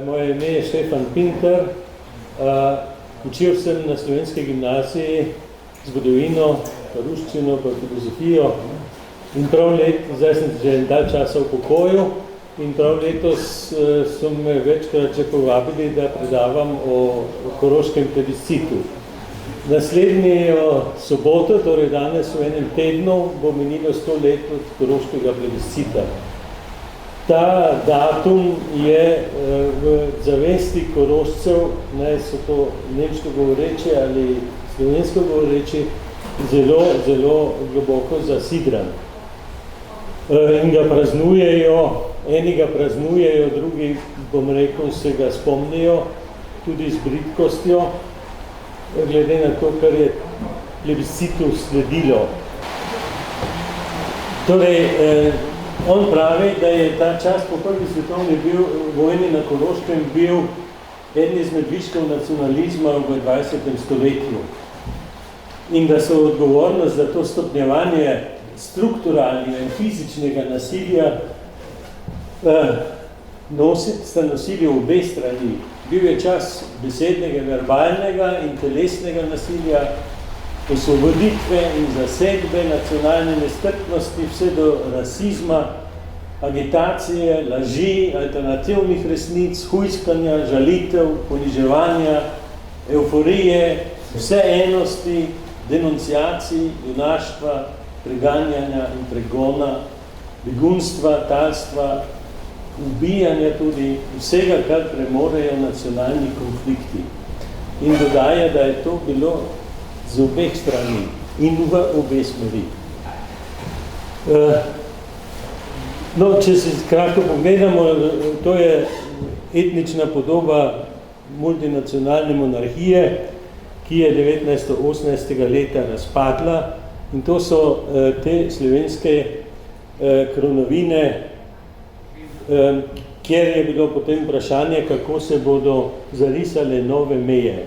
Moje ime je Štefan Pinter. Učil sem na Slovenski gimnaziji zgodovino, pa ruščino, pa filozofijo. In zdaj sem že dalj časa v pokoju in prav letos so me večkrat že povabili, da predavam o koroškem plebiscitu. Naslednjo soboto, torej danes v enem tednu, bo minilo 100 let od koroškega plebiscita. Ta datum je v zavesti Korošcev, naj so to nemško govoreči ali slovensko govoreči, zelo, zelo globoko zasidran. In ga praznujejo, eni ga praznujejo, drugi, bom rekel, se ga spomnijo tudi z bridkostjo, glede na to, kar je plebiscitu sledilo. Torej, on pravi, da je ta čas po prvi svetovni vojni na Koroškem bil eden izmed viškov nacionalizma v 20. stoletju. In da so odgovornost za to stopnjevanje strukturalnega in fizičnega nasilja sta nosili obe strani. Bil je čas besednega, verbalnega in telesnega nasilja, osvoboditve in zasedbe nacionalne nestrpnosti, vse do rasizma, agitacije, laži, alternativnih resnic, hujskanja, žalitev, poniževanja, euforije, vseennosti, denunciacij, junaštva, preganjanja in pregona, begunstva, talstva, ubijanja tudi, vsega, kar premorejo nacionalni konflikti. In dodaja, da je to bilo z obeh strani in v obe smeri. Če se kratko pogledamo, to je etnična podoba multinacionalne monarhije, ki je 1918. leta razpadla, in to so te slovenske kronovine, kjer je bilo potem vprašanje, kako se bodo zarisale nove meje.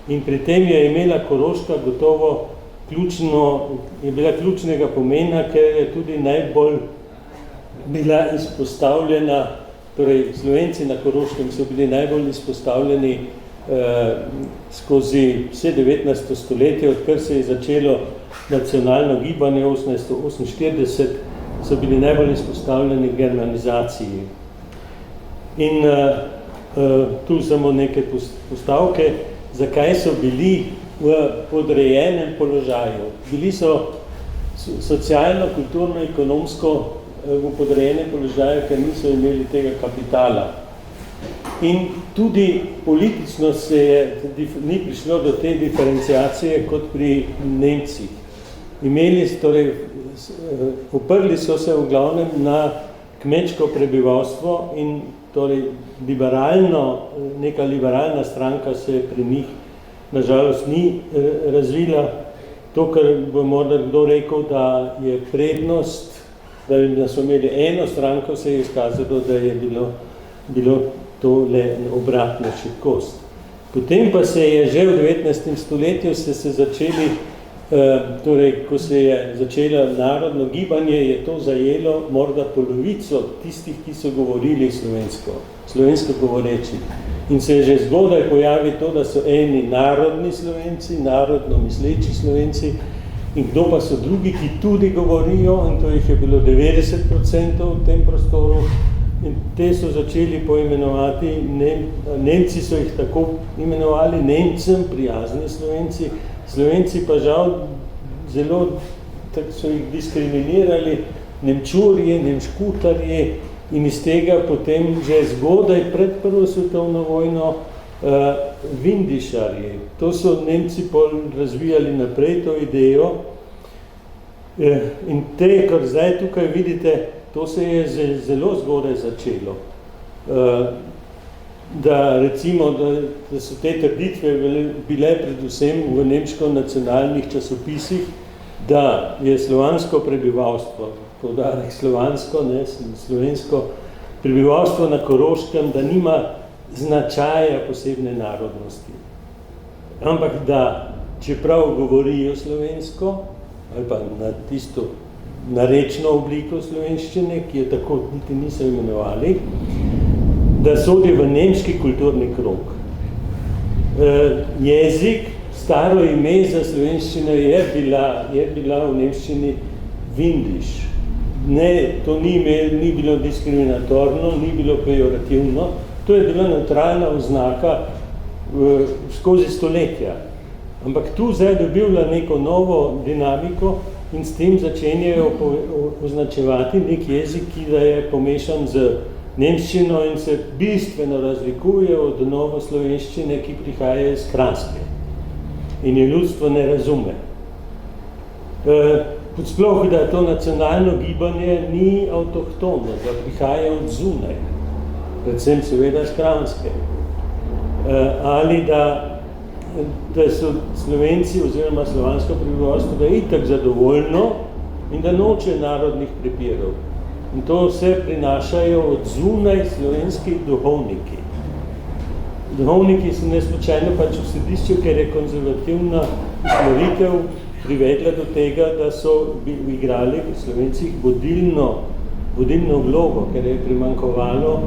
In pri tem je imela Koroška gotovo bila ključnega pomena, ker je tudi najbolj bila izpostavljena, torej Slovenci na Koroškem so bili najbolj izpostavljeni skozi vse 19. stoletje, odkar se je začelo nacionalno gibanje 1848, so bili najbolj izpostavljeni germanizaciji. In tu samo neke postavke, zakaj so bili v podrejenem položaju. Bili so socialno, kulturno, ekonomsko v podrejenem položaju, ker niso imeli tega kapitala. In tudi politično ni prišlo do te diferenciacije kot pri Nemcih. Oprli so se v glavnem na kmečko prebivalstvo in torej neka liberalna stranka se pri njih nažalost ni razvila. To, kar bo morda kdo rekel, da je prednost, da so imeli eno stranko, se je izkazalo, da je bilo to le obratna šibkost. Potem pa se je že v 19. stoletju začeli, torej, ko se je začelo narodno gibanje, je to zajelo morda polovico tistih, ki so govorili slovensko govoreči. In se je že zgodaj pojavi to, da so eni narodni Slovenci, narodno misleči Slovenci, in kdo pa so drugi, ki tudi govorijo, in to jih je bilo 90% v tem prostoru, in te so začeli poimenovati, Nemci so jih tako imenovali, Nemcem, prijazni Slovenci, Slovenci pa žal zelo so jih diskriminirali, Nemčurji, Nemškutarji, in iz tega potem že zgodaj pred Prvo svetovno vojno Vindišarji. To so Nemci pol razvijali naprej to idejo. In te, kar zdaj tukaj vidite, to se je zelo zgodaj začelo. Da recimo, da so te trditve bile predvsem v nemško-nacionalnih časopisih, da je slovansko prebivalstvo, poudarek slovansko, slovensko prebivalstvo na Koroškem, da nima značaja posebne narodnosti. Ampak da, čeprav govorijo slovensko, ali pa na tisto narečno obliko slovenščine, ki jo tako niti niso imenovali, da sodi v nemški kulturni krog. Jezik, staro ime za slovenščino je bila v nemščini Windisch. Ne, to ni bilo diskriminatorno, ni bilo pejorativno, to je bila neutralna oznaka skozi stoletja. Ampak tu zdaj dobila neko novo dinamiko in s tem začenjajo označevati nek jezik, ki da je pomešan z nemščino in se bistveno razlikuje od novo slovenščine, ki prihaja iz Kranjske in je ljudstvo ne razume. Sploh, da to nacionalno gibanje ni avtohtono, da prihaja od zunaj, predvsem seveda iz Kranjske. Ali da so Slovenci oziroma slovansko prebivalstvo, da je itak zadovoljno in da noče narodnih prepirov. In to vse prinašajo od zunaj slovenski duhovniki. Duhovniki so neslučajno pač v središču, ker je konzervativna usmeritev privedla do tega, da so igrali v Slovencih vodilno vlogo, ker je primanjkovalo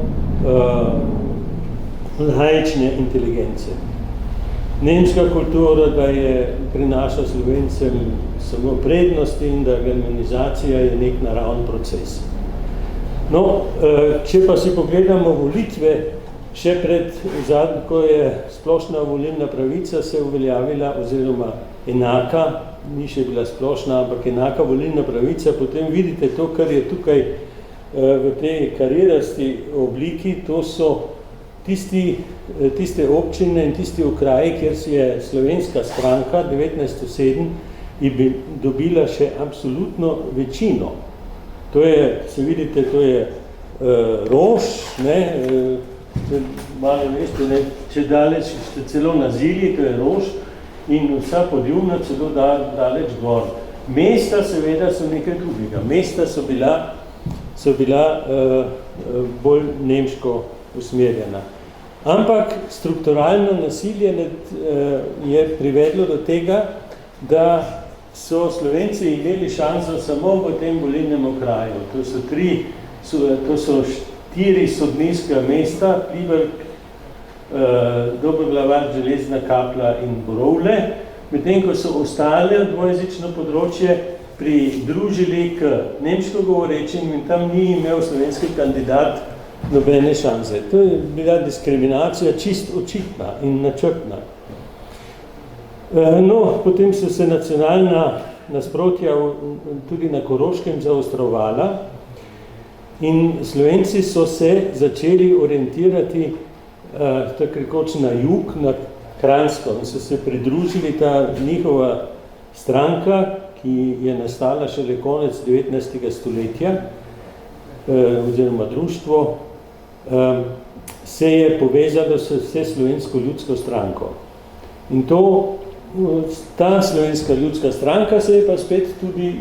laične inteligence. Nemška kultura, da je prinaša Slovencem samo prednosti in da germanizacija je nek naravn proces. No, če pa si pogledamo volitve, še ko je splošna volilna pravica se uveljavila oziroma enaka, ni še bila splošna, ampak enaka volilna pravica, potem vidite to, kar je tukaj v tej karirasti obliki, to so tiste občine in tisti okraji, kjer si je slovenska stranka 1907 dobila še absolutno večino. To je, se vidite, to je Rož, ne, malo veste, ne, če daleč, celo na Zilji, to je Rož, in vsa Podjuvna celo daleč gor. Mesta seveda so nekaj drugega. Mesta so bila bolj nemško usmerjena. Ampak strukturalno nasilje je privedlo do tega, da so Slovenci imeli šanso samo v tem volilnem okraju. To so 4 sodniška mesta, Pliberk, Dobroglavar, Železna Kapla in Borovle, medtem ko so ostale dvojezično področje pridružili k nemško govorečim in tam ni imel slovenski kandidat nobene šanse. To je bila diskriminacija čist očitna in načrtna. No, potem so se nacionalna nasprotja tudi na Koroškem zaostrovala in Slovenci so se začeli orientirati tako rekoč na jug, na Kranjsko, in so se pridružili ta njihova stranka, ki je nastala šele konec 19. stoletja, oziroma društvo, se je povezalo s Slovensko ljudsko stranko. In ta Slovenska ljudska stranka se je pa spet tudi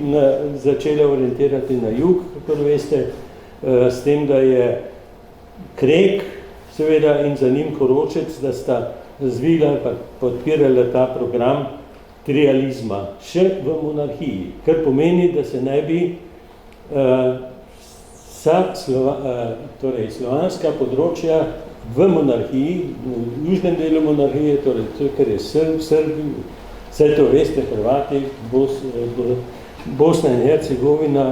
začela orientirati na jug, kako veste, s tem, da je Krek, seveda, in za njim Korošec, da sta razvila pa podpirala ta program trializma še v monarhiji, kar pomeni, da se ne bi slovanska področja v monarhiji, v južnem delu monarhije, torej to, kar je Srbi, vse to veste, Hrvati, Bosna in Hercegovina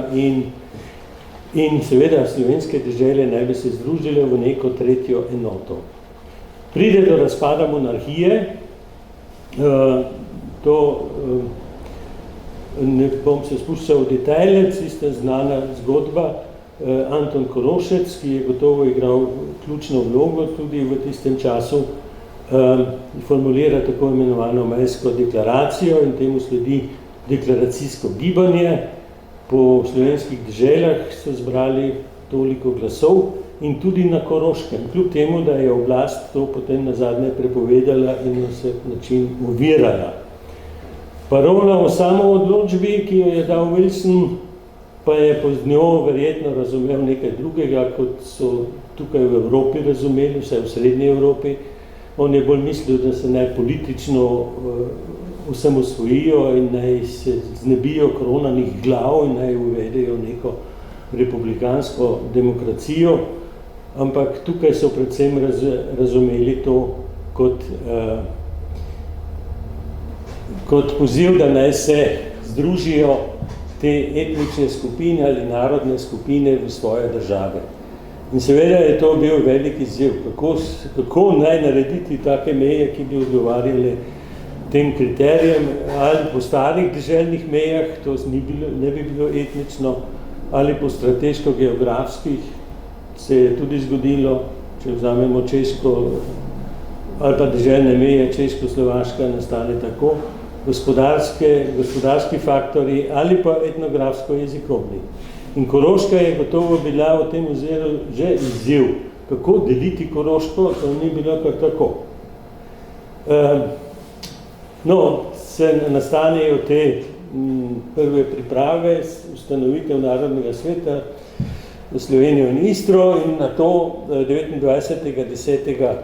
in seveda slovenske dežele naj bi se združile v neko tretjo enoto. Pride do razpada monarhije, ne bom se spuščal v detajle, tista znana zgodba, Anton Korošec, ki je gotovo igral ključno vlogo tudi v tistem času, formulira tako imenovano Majsko deklaracijo in temu sledi deklaracijsko gibanje. Po slovenskih deželah so zbrali toliko glasov in tudi na Koroškem, kljub temu, da je oblast to potem nazadnje prepovedala in na vsak način ovirala. Parola o samoodločbi, ki jo je dal Wilson, pa je z njo verjetno razumel nekaj drugega, kot so tukaj v Evropi razumeli, vsaj v srednji Evropi. On je bolj mislil, da se naj politično osamosvojijo in naj se znebijo kronanih glav in naj uvedejo neko republikansko demokracijo. ampak tukaj so predvsem razumeli to kot poziv, da naj se združijo te etnične skupine ali narodne skupine v svoje države. In seveda je to bil velik izziv, kako naj narediti take meje, ki bi odgovarjale tem kriterijem, ali po starih deželnih mejah, to ne bi bilo etnično, ali po strateško-geografskih se je tudi zgodilo, če vzamemo Češko, ali pa deželne meje, Češko-Slovaška nastane tako, gospodarski faktori ali pa etnografsko-jezikovni. In Koroška je gotovo bila v tem oziru že izziv, kako deliti Koroško, to ni bilo kar tako. Se nastanejo te prve priprave, ustanovitev Narodnega sveta v Slovenijo in Istro in na to 29.10.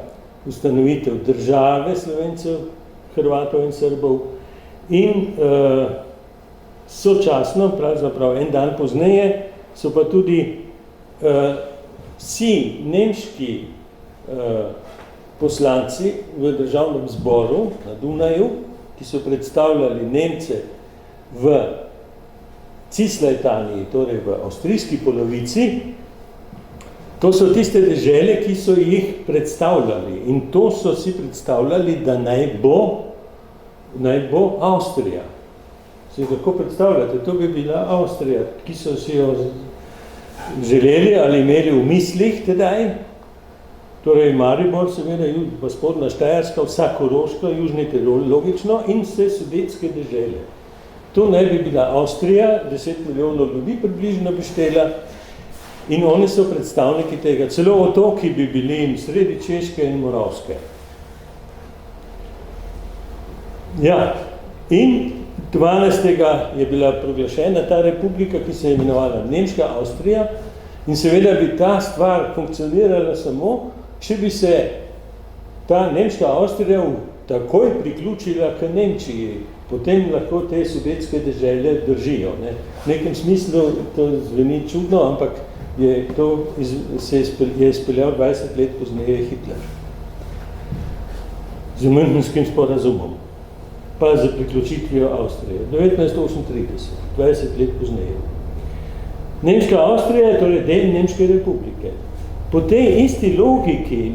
ustanovitev države Slovencev, Hrvatov in Srbov in sočasno, pravzaprav en dan pozneje, so pa tudi vsi nemški poslanci v državnem zboru na Dunaju, ki so predstavljali Nemce v Cisletaniji, torej v avstrijski polovici, to so tiste dežele, ki so jih predstavljali. In to so si predstavljali, da naj bo Avstrija. Si kako predstavljate? To bi bila Avstrija, ki so si jo želeli ali imeli v mislih tedaj. Torej Maribor, seveda, pa spodnja Štajerska, vsa Koroška, Južni Tirol, logično, in vse sudetske dežele. To naj bi bila Avstrija, 10 milijonov ljudi približno bi štela, in oni so predstavniki tega. Celo otoki bi bili sredi Češke in Moravske. Ja, in 12. je bila proglašena ta republika, ki se je imenovala Nemška Avstrija, in seveda bi ta stvar funkcionirala samo, če bi se ta Nemška Avstrija takoj priključila k Nemčiji, potem lahko te sudetske dežele držijo. Ne? V nekem smislu to zveni čudno, ampak je izpeljal 20 let pozneje Hitler. Z Münchenskim sporazumom, pa za priključitvijo Avstrije. 1938, 20 let pozneje. Nemška Avstrija je torej del Nemške republike. Po tej isti logiki,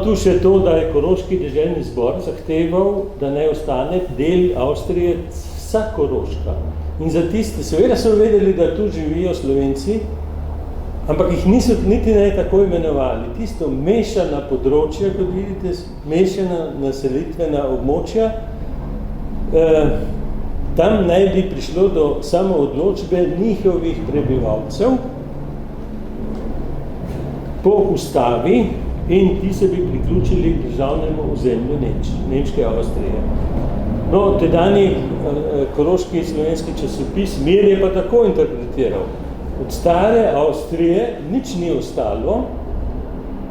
tu še to, da je Koroški deželni zbor zahteval, da naj ostane del Avstrije vsa Koroška. In za tiste, seveda so vedeli, da tu živijo Slovenci, ampak jih niso niti ne tako imenovali. Tisto mešana področja, kot vidite, mešana naselitvena območja, tam naj bi prišlo do samoodločbe njihovih prebivalcev po ustavi in ti se bi priključili državnemu ozemlju Nemške Avstrije. Tedajni koroški slovenski časopis Mir je pa tako interpretiral. Od stare Avstrije nič ni ostalo,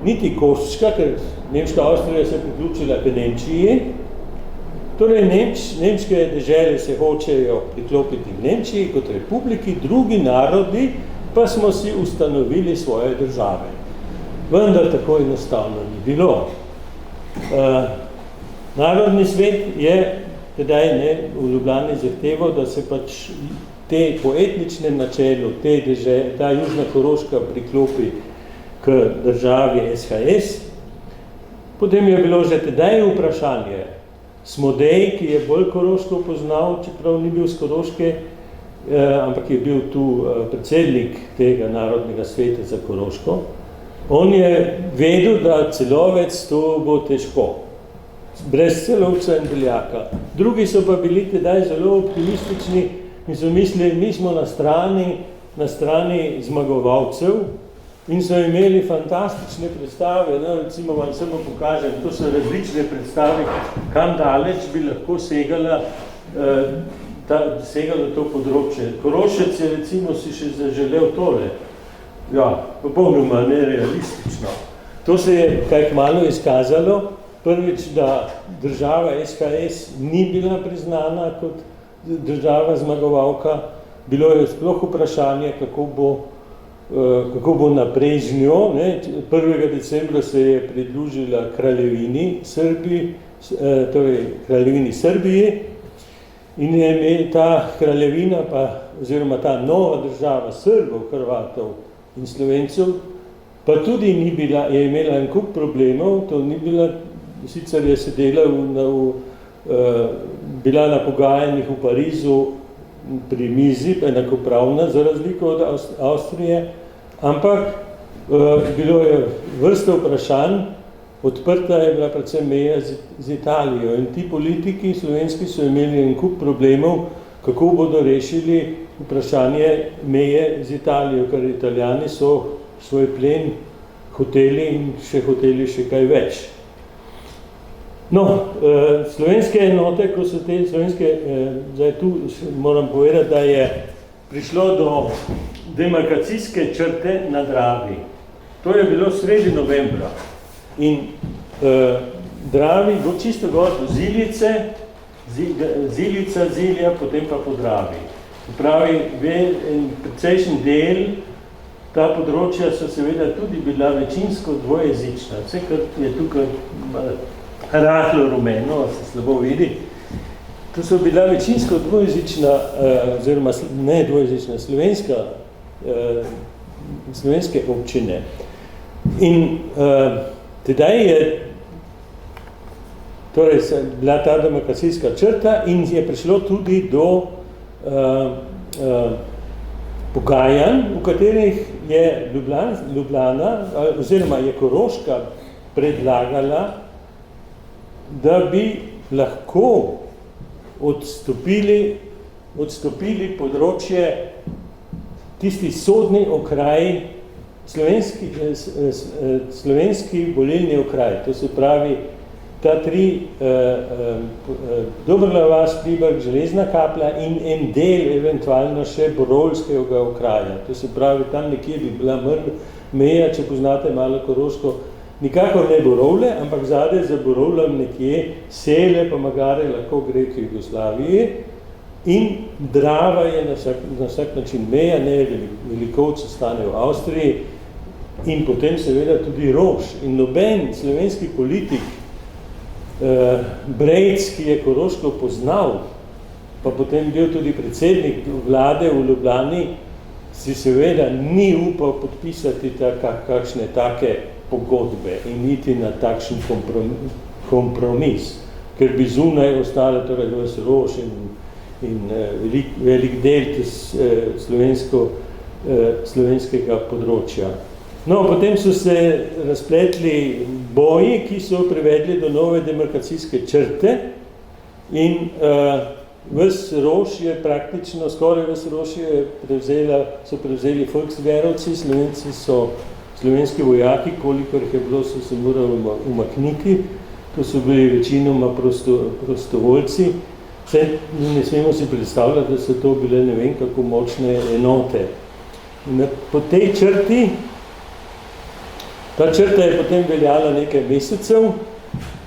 niti Koščka, ker Nemška Avstrija se je priključila k Nemčiji. Torej, nemške dežele se hočejo priklopiti v Nemčiji kot republiki, drugi narodi pa smo si ustanovili svoje države. Vendar tako enostavno ni bilo. Narodni svet je tedaj v Ljubljani zahteval, da se pač te po etničnem načelu, ta Južna Koroška priklopi k državi SHS. Potem je bilo že tedaj vprašanje, Smodej, ki je bolj Koroško poznal, čeprav ni bil z Koroške, ampak je bil tu predsednik tega Narodnega sveta za Koroško. On je vedel, da Celovec to bo težko, brez Celovca in Beljaka. Drugi so pa bili tedaj zelo optimistični in so mislili, mi smo na strani zmagovalcev in so imeli fantastične predstave. Recimo vam samo pokažem, to so različne predstave, kam daleč bi lahko segalo to področje. Korošec je recimo si še zaželel tole. Ja, popolnoma nerealistično. To se je kaj kmalu izkazalo. Prvič, da država SHS ni bila priznana kot država zmagovalka. Bilo je sploh vprašanje, kako bo kako bo naprej z njo. 1. decembra se je pridružila kraljevini Srbiji in je imela ta kraljevina, oziroma ta nova država Srbov, Hrvatov in Slovencev, pa tudi je imela en kup problemov, to ni bila, sicer je sedela bila na pogajanjih v Parizu pri mizi, enakopravna za razliko od Avstrije, ampak bilo je vrsta vprašanj, odprta je bila predvsem meja z Italijo in ti politiki slovenski so imeli en kup problemov, kako bodo rešili vprašanje meje z Italijo, ker Italijani so svoj plen hoteli in hoteli še kaj več. No, slovenske enote, ko so te slovenske, zdaj tu moram povedati, da je prišlo do demarkacijske črte na Dravi. To je bilo sredi novembra. In Dravi, bo čisto gor do Zilice, Zilica, Zilja, potem pa po Dravi. Pravi, precejšen del, ta področja so seveda tudi bila večinsko dvojezična. Vse, kar je tukaj rahlo rumeno, se slabo vidi, to so bila večinsko dvojezična, oziroma ne dvojezična, slovenske občine. In tedaj je torej bila ta demarkacijska črta in je prišlo tudi do pogajanj, v katerih je Ljubljana, oziroma je Koroška predlagala, da bi lahko odstopili področje, tisti sodni okraj, slovenski volilni okraj, to se pravi, ta tri, Dobrla vas, Pliberk, Železna kaplja in en del, eventualno še Borovskega okraja. To se pravi, tam nekje bi bila meja, če poznate malo Koroško, nikakor ne Borovle, ampak zadaj za Borovlem nekje Sele, pa Magare lahko gre k Jugoslaviji in Drava je na vsak način meja, ne Velikovci stane v Avstriji in potem seveda tudi Roš. In noben slovenski politik, Brejc, ki je Koroško poznal, pa potem bil tudi predsednik vlade v Ljubljani, si seveda ni upal podpisati kakšne take pogodbe in niti na takšen kompromis, ker bi zunaj ostale torej Roš in velik del slovenskega področja. No, potem so se razpletli boji, ki so privedli do nove demarkacijske črte in ves Roš je praktično, skoraj ves Roš so prevzeli Volkswehrovci, slovenski vojaki, kolikor jih je bilo, so se morali umakniti, to so bili večinoma prostovoljci. Ne smemo si predstavljati, da so to bile ne vem kako močne enote. Po tej črti, ta črta je potem veljala nekaj mesecev,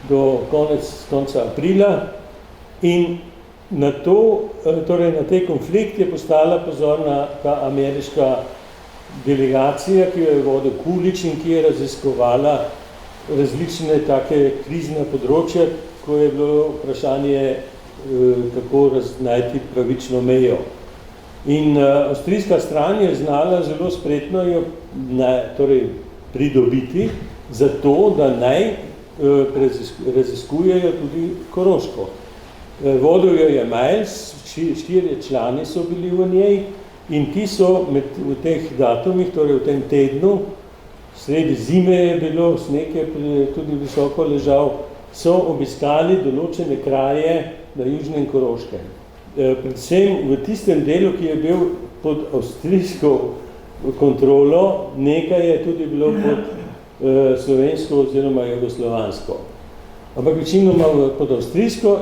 do konca aprila in na tej konflikt je postala pozorna ta ameriška delegacija, ki jo je vodil Kulič in ki je raziskovala različne take krizne področja, ko je bilo vprašanje kako najti pravično mejo. In avstrijska stran je znala zelo spretno jo pridobiti zato, da naj raziskujejo tudi Koroško. Vodil jo je Miles, 4 člani so bili v njej in ti so v teh datumih, torej v tem tednu, sredi zime je bilo, sneg je tudi visoko ležal, so obiskali določene kraje na južnem Koroškem. Predvsem v tistem delu, ki je bil pod avstrijsko kontrolo, nekaj je tudi bilo pod slovensko oziroma jugoslovansko. Ampak večinoma pod avstrijsko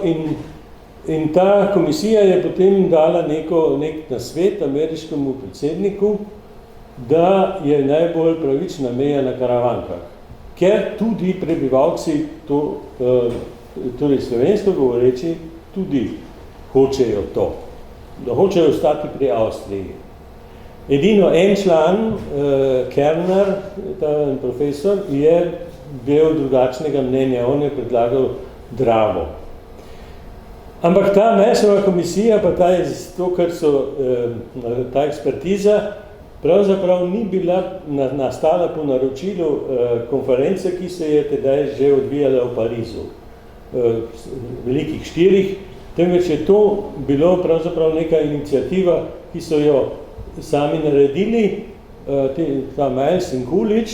in ta komisija je potem dala nek nasvet ameriškemu predsedniku, da je najbolj pravična meja na Karavankah. Ker tudi prebivalci, torej slovensko govoreči, tudi hočejo to, da hočejo ostati pri Avstriji. Edino en član, Kerner, ta profesor, je bil drugačnega mnenja, on je predlagal Dravo. Ampak ta Meissnerova komisija, pa to, kar so, ta ekspertiza, pravzaprav ni bila nastala po naročilu konference, ki se je tedaj že odvijala v Parizu, velikih 4, temveč je to bilo pravzaprav neka iniciativa, ki so jo sami naredili, ta Miles in Coolidge,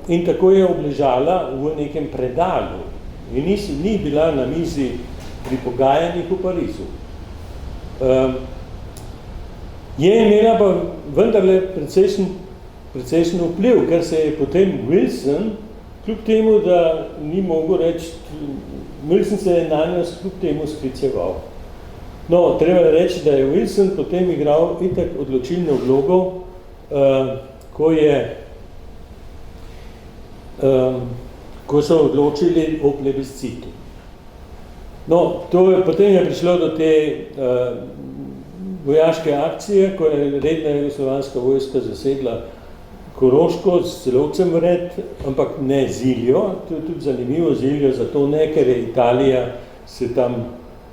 in tako je obležala v nekem predalu in ni bila na mizi pri pogajanjih v Parizu. Je imela pa vendarle precejšen vpliv, ker se je potem Wilson, kljub temu, da ni mogel reči, Wilson se je na njo kljub temu skliceval. No, treba reči, da je Wilson potem igral itak odločilno vlogo, ko so odločili o plebiscitu. No, potem je prišlo do te vojaške akcije, ko je redna jugoslovanska vojska zasedla Koroško s Celovcem vred, ampak ne Ziljo, to je tudi zanimivo, Ziljo zato ne, ker je Italija se tam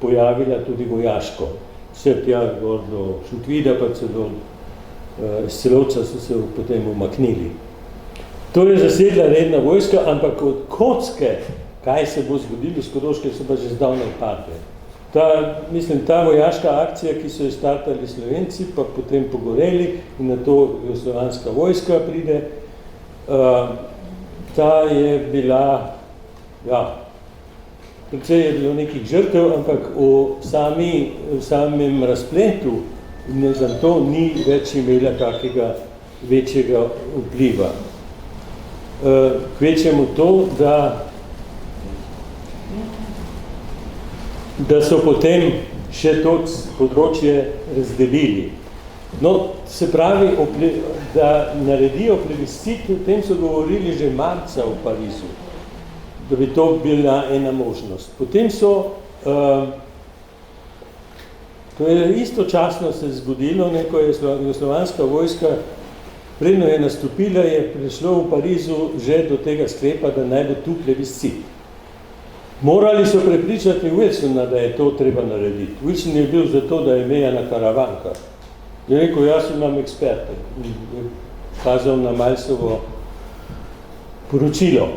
pojavila tudi vojaško. Vse tja gor do Šutvida, pa celo s Celovca so se potem umaknili. To je zasedla redna vojska, ampak od kocke, kaj se bo zgodilo s Koroške, so pa že zdavnaj padle. Ta vojaška akcija, ki so jo startali Slovenci, pa potem pogoreli in na to jugoslovanska vojska pride, ta je bila, precej je bilo nekih žrtev, ampak v samem razpletu zato ni več imela kakega večjega vpliva. Kvečemo to, da so potem še to področje razdelili. No, se pravi, da naredijo plebiscit, o tem so govorili že marca v Parizu, da bi to bila ena možnost. Potem to je istočasno se zgodilo, neko je jugoslovanska vojska, predno je nastopila, je prišlo v Parizu že do tega sklepa, da naj bo tu plebiscit. Morali so prepričati Wilsona, da je to treba narediti. Wilson je bil zato, da je Mejana Karavanka. Je rekel, jaz imam eksperte. Je kazal na Milesovo poročilo.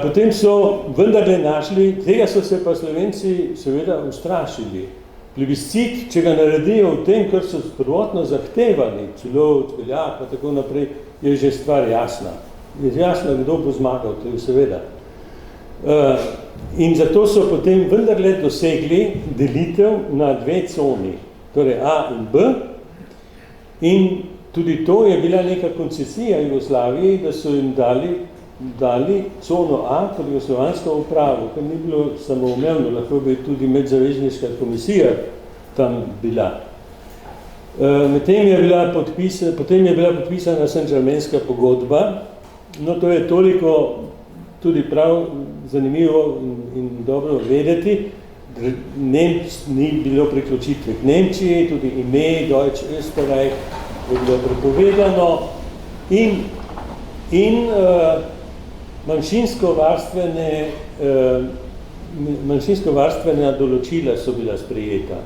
Potem so vendarle našli, tega so se pa Slovenci seveda ustrašili. Plebiscit, če ga naredijo v tem, kar so prvotno zahtevali, celo odpeljak, pa tako naprej, je že stvar jasna. Je jasno, kdo bo zmagal, to je seveda. In zato so potem vendarle dosegli delitev na 2 coni, torej A in B, in tudi to je bila neka koncesija Jugoslaviji, da so jim dali cono A kot jugoslovansko upravo, ker ni bilo samoumevno, lahko bi tudi medzavezniška komisija tam bila. Potem je bila podpisana Saint-Germainska pogodba, no to je toliko tudi prav zanimivo in dobro vedeti, ni bilo priključitve k Nemčiji, tudi ime Deutsch Österreich je bilo prepovedano in manjšinsko-varstvena določila so bila sprejeta.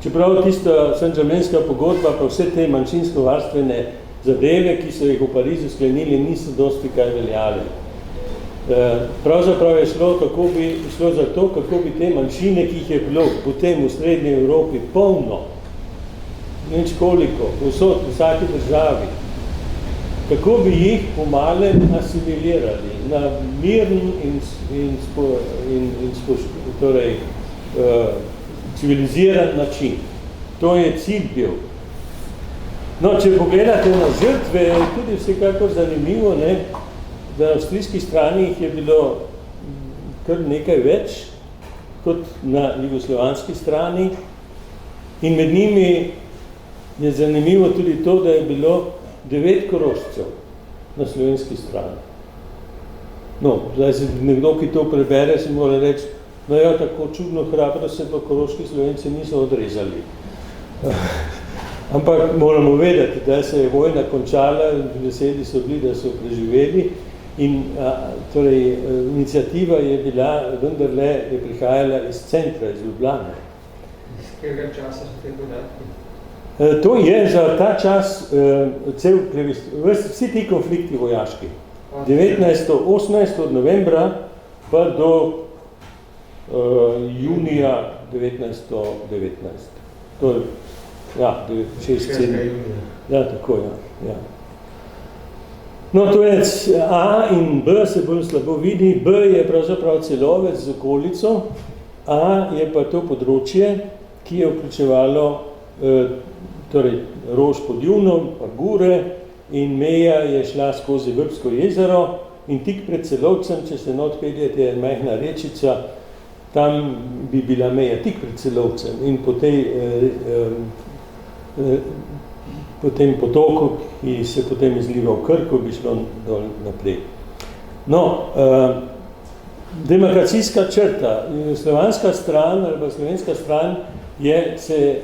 Čeprav tista Saint-Germainska pogodba, pa vse te manjšinsko-varstvene zadeve, ki so jih v Parizu sklenili, niso dosti kaj veljale. Pravzaprav je šlo za to, kako bi te manjšine, ki jih je bilo potem v srednji Evropi polno, nič koliko, v vsaki državi, kako bi jih pomale asimilirali na miren in civiliziran način. To je cilj bil. No, če pogledate na žrtve, je tudi vsekakor zanimivo, da na avstrijski strani jih je bilo kar nekaj več kot na jugoslovanski strani in med njimi je zanimivo tudi to, da je bilo 9 Korošcev na slovenski strani. No, zdaj se nekdo, ki to prebere, se mora reči, no ja, tako čudno hrabro se pa koroški Slovenci niso odrezali. Ampak moramo vedeti, da se je vojna končala, veseli so bili, da so preživeli in torej, iniciativa je bila, vendarle je prihajala iz centra, iz Ljubljane. Iz katerega časa so te podatki? To je za ta čas vsi ti konflikti vojaški. 18. od novembra pa do junija 1919. To je, ja, 6-7. Ja, tako, ja. No, to je A in B se bolj slabo vidi. B je pravzaprav celovec z okolico, A je pa to področje, ki je vključevalo torej Rož pod Junom, pa Gure in meja je šla skozi Vrbsko jezero in tik pred Celovcem, če se not peljete, je majhna rečica, tam bi bila meja tik pred Celovcem in po tem potoku, ki se potem izliva v Krko, bi šlo dol naprej. No, demarkacijska črta, slovanska stran ali pa slovenska stran je se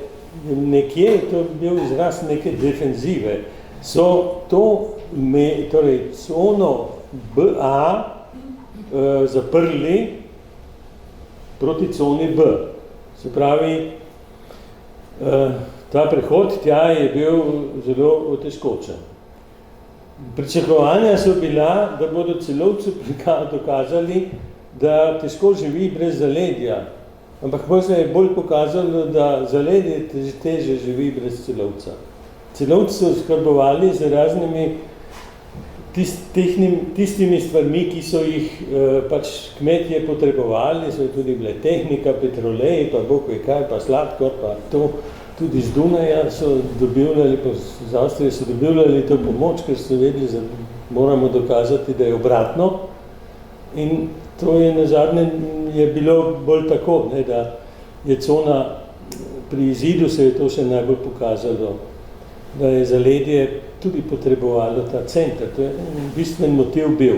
nekje, to je bil izraz neke defenzive, so to, torej cono BA zaprli proti coni B. Se pravi, ta prehod tja je bil zelo otežkočen. Pričakovanja so bila, da bodo Celovcu dokazali, da težko živi brez zaledja. Ampak se je bolj pokazalo, da zaledje teže živi brez Celovca. Celovci so skrbovali z raznimi tistimi stvarmi, ki so jih pač kmetje potrebovali, so tudi bile tehnika, petrolej, pa bog ve kaj, pa sladkor, pa to. Tudi z Dunaja so dobivljali, pa z Avstrije so dobivljali to pomoč, ker so vedeli, da moramo dokazati, da je obratno. In to je nazadnje je bilo bolj tako, ne, da je cona, pri izidu se je to še najbolj pokazalo, da je zaledje tudi potrebovalo ta center. To je bistven motiv bil.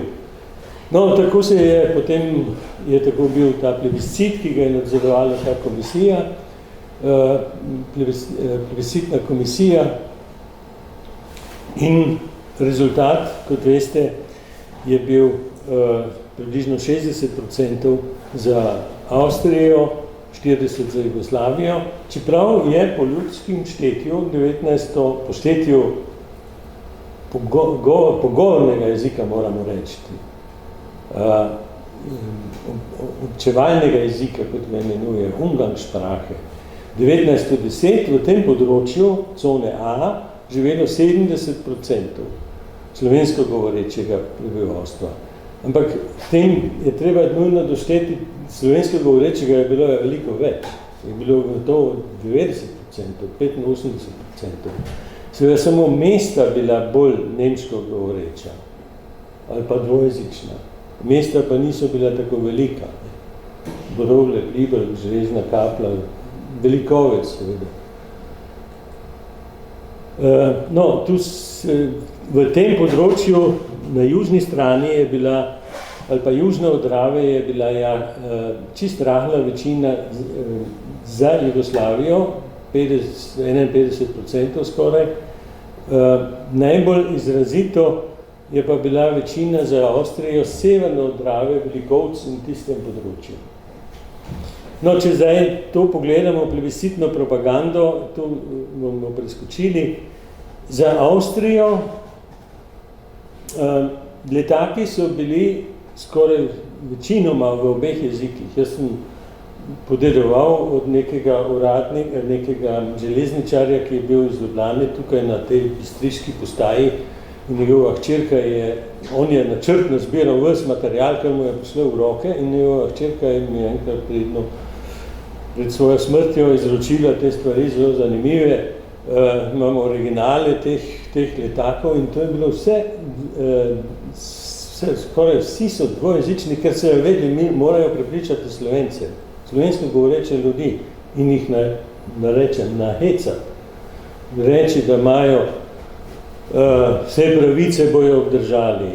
No, tako se je potem je tako bil ta plebiscit, ki ga je nadzorovala ta komisija, plebiscitna komisija in rezultat, kot veste, je bil približno 60% za Avstrijo, 40% za Jugoslavijo, čeprav je po ljudskim štetju, po štetju pogovornega jezika, moramo reči, občevalnega jezika, kot ga imenuje, Umgangssprache, 1910 v tem področju, cone A, živelo 70% slovensko govorečega prebivalstva. Ampak v tem je treba nujno došteti, slovensko govorečega je bilo veliko več. Je bilo gotovo 90%, 85%. Seveda samo mesta bila bolj nemško govoreča ali pa dvojezična. Mesta pa niso bila tako velika. Borovle, Pribelj, Železna Kapla, Velikovec, seveda. No, tu v tem področju na južni strani je bila, ali pa južno od Drave je bila čist rahla večina za Jugoslavijo, 51% skoraj. Najbolj izrazito je pa bila večina za Avstrijo severno od Drave, Velikovc in tistem področju. No, če zdaj to pogledamo, plebiscitno propagando, to bomo preskočili. Za Avstrijo letaki so bili skoraj večinoma v obeh jezikih. Jaz sem podedoval od nekega uradnika, nekega železničarja, ki je bil iz Ljubljane tukaj na tej bistriški postaji in njegova hčerka on je načrtno zbiral ves material, kar mu je poslal v roke in njegova hčerka je mi enkrat pred svojo smrtjo izročila te stvari zelo zanimive. Imamo originale teh letakov in to je bilo vse, skoraj vsi so dvojezični, ker se vedeli, morajo prepričati Slovence, slovensko govoreče ljudi in jih nahecati. Reči, da imajo vse pravice bojo obdržali,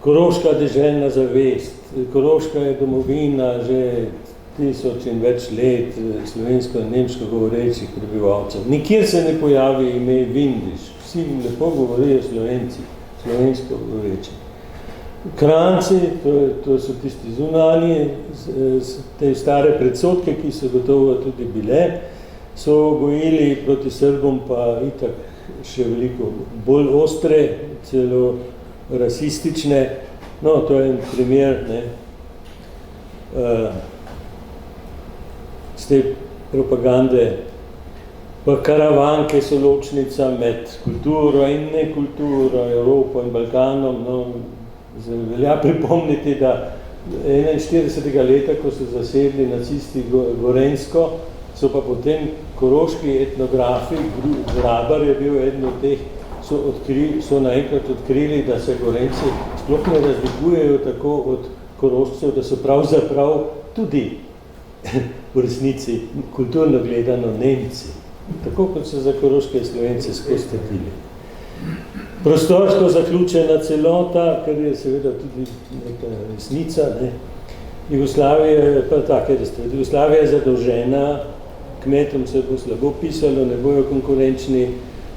Koroška deželna zavest, Koroška je domovina že tisoč in več let slovensko in nemško govorečih prebivalcev. Nikjer se ne pojavi ime Vindiš, vsi lepo govorijo Slovenci, slovensko govoreči. Kranci, to so tisti zunanji, te stare predsodke, ki so gotovo tudi bile, so gojili proti Srbom pa itak še veliko bolj ostre, celo rasistične. No, to je en primer, ne, z te propagande, pa karavanke so ločnica med kulturo in nekulturo, Evropo in Balkanom. No, velja pripomniti, da 41. leta, ko so zasedli nacisti Gorenjsko, so pa potem koroški etnografi, Grabar je bil eden od teh, so naenkrat odkrili, da se Gorenjci sploh ne razlikujejo tako od Korošcev, da so pravzaprav tudi v resnici kulturno gledano Nemci, tako kot so za koroške Slovence skozi trdili. Prostorsko zaključena celota, kar je seveda tudi neka resnica, ne. Jugoslavija je pa take, Jugoslavija je zadolžena, kmetom se bo slabo pisalo, ne bojo konkurenčni,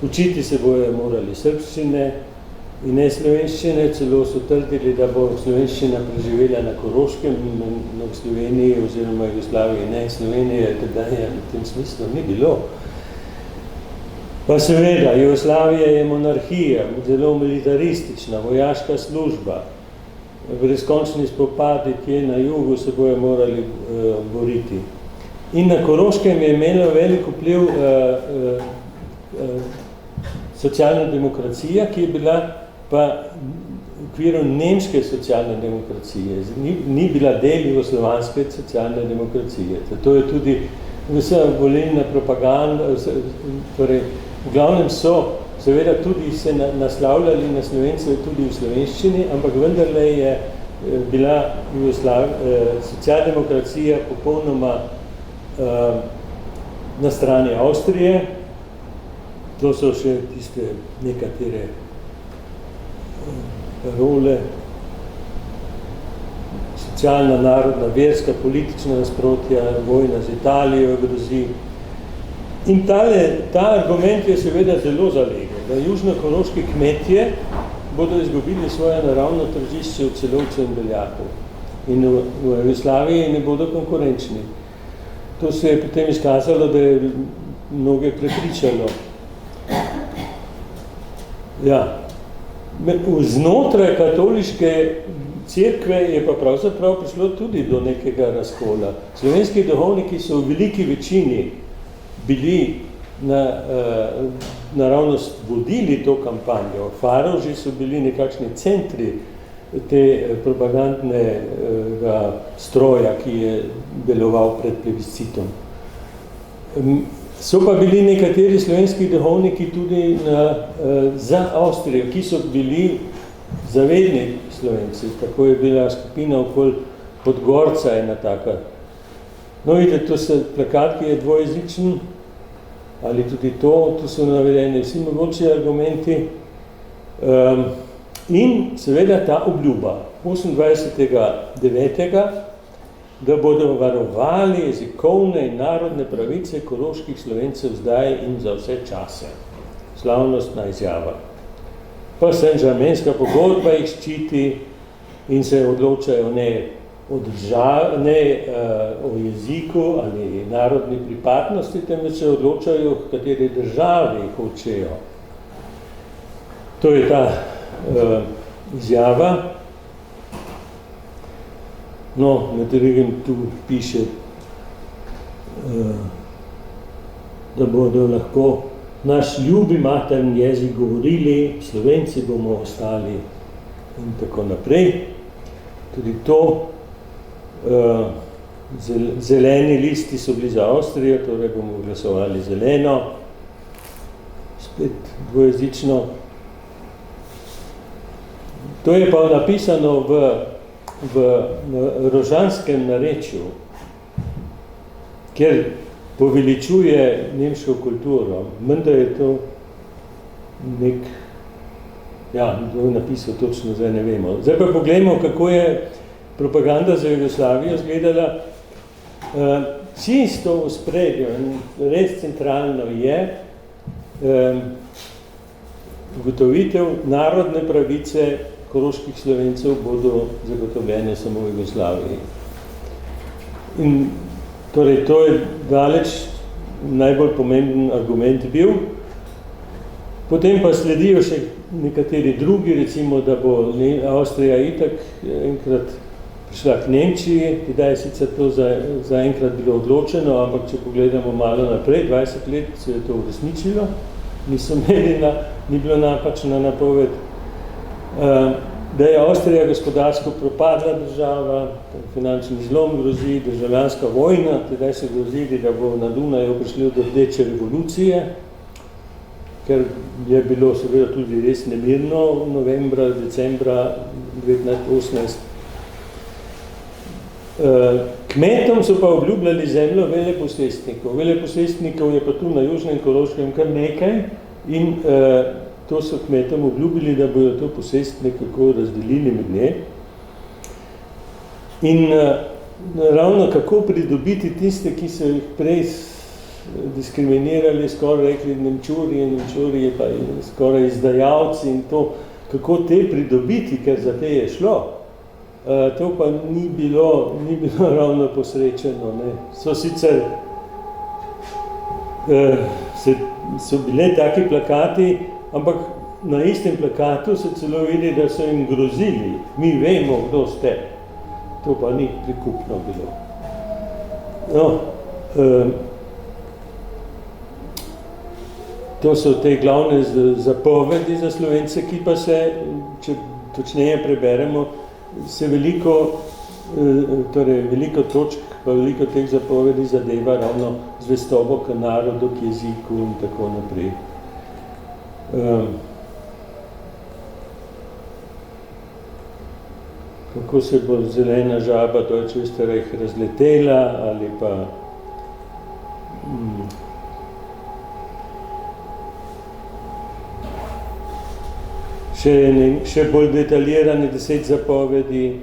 učiti se bojo morali srbščine in ne slovenščine, celo so trdili, da bo slovenščina preživela na Koroškem in v Sloveniji oziroma Jugoslaviji, ne, Slovenije tedaj v tem smislu ni bilo. Pa seveda, Jugoslavija je monarhija, zelo militaristična, vojaška služba, brezkončni spopadi, ki na jugu se bojo morali boriti. In na Koroškem je imela veliko vpliv socialna demokracija, ki je bila pa v okviru nemške socialne demokracije, ni bila del jugoslovanske socialne demokracije. Zato je tudi vsa volilna propaganda, torej v glavnem so seveda tudi se naslavljali na Slovence tudi v slovenščini, ampak vendarle je bila socialdemokracija popolnoma na strani Avstrije. To so še tiste nekatere parole, socialna, narodna, verska, politična nasprotja, vojna z Italijo grozi. In ta argument je seveda zelo zalegel, da južno-koroški kmetje bodo izgubili svoje naravno tržišče v Celovcu in Beljaku in v Jugoslaviji ne bodo konkurenčni. To se je potem izkazalo, da je mnoge prepričalo. Ja, znotraj katoliške cerkve je pa pravzaprav prišlo tudi do nekega razkola. Slovenski duhovniki so v veliki večini bili naravnost vodili to kampanjo. Farovži so bili nekakšni centri te propagandnega stroja, ki je deloval pred plebiscitom. So pa bili nekateri slovenski duhovniki tudi za Avstrijo, ki so bili zavedni Slovenci. Tako je bila skupina okoli Podgorca ena taka. No, vidite, to so plakat, ki je dvojezičen, ali tudi to, tu so navedeni vsi mogoči argumenti. In seveda ta obljuba 28.9., da bodo varovali jezikovne in narodne pravice koroških Slovencev zdaj in za vse čase. Slavnostna izjava. Pa Saint-Germainska pogodba jih ščiti in se odločajo ne o jeziku ali narodni pripadnosti, temveč se odločajo, v kateri državi hočejo. To je ta izjava. No, med drugim tu piše, da bodo lahko naš ljubi materni jezik govorili, Slovenci bomo ostali in tako naprej. Tudi to. Zeleni listi so bili za Avstrijo, torej bomo glasovali zeleno, spet dvojezično. To je pa napisano v rožanskem narečju, kjer poveličuje nemško kulturo. Menda je to nek, ja, kdo je napisal točno, zdaj ne vemo. Zdaj pa poglejmo, kako je propaganda za Jugoslavijo izgledala Čisto v spredju in res centralno je ugotovitev narodne pravice koroških Slovencev bodo zagotovljene samo v Jugoslaviji. In torej to je daleč najbolj pomemben argument bil. Potem pa sledijo še nekateri drugi, recimo, da bo Avstrija itak enkrat prišla k Nemčiji, kdaj je sicer to za enkrat bilo odločeno, ampak če pogledamo malo naprej, 20 let se je to uresničilo, ni bilo napačna napoved, da je Avstrija gospodarsko propadla država, finančni zlom grozi, državljanska vojna, tedaj se grozili, da bo na Dunaju prišli do rdeče revolucije, ker je bilo seveda tudi res nemirno novembra, decembra 1918. Kmetom so pa obljubljali zemljo veleposestnikov. Veleposestnikov je pa tu na Južnem Koroškem kar nekaj in to so kmetom obljubili, da bodo to posest nekako razdelili med nje. In ravno kako pridobiti tiste, ki so jih prej diskriminirali, skoraj rekli Nemčuri pa skoraj izdajalci in to, kako te pridobiti, ker za te je šlo. To pa ni bilo ravno posrečeno. Ne. So sicer so bile taki plakati, ampak na istem plakatu se celo vidi, da so jim grozili. Mi vemo, kdo ste. To pa ni prikupno bilo. No, to so te glavne zapovedi za Slovence, ki pa se, če točneje preberemo, se veliko točk, pa veliko teh zapovedi zadeva ravno zvestobo k narodu, k jeziku in tako naprej. Kako se bo zelena žaba Deutsche Österreich razletela ali pa še bolj detaljirane 10 zapovedi,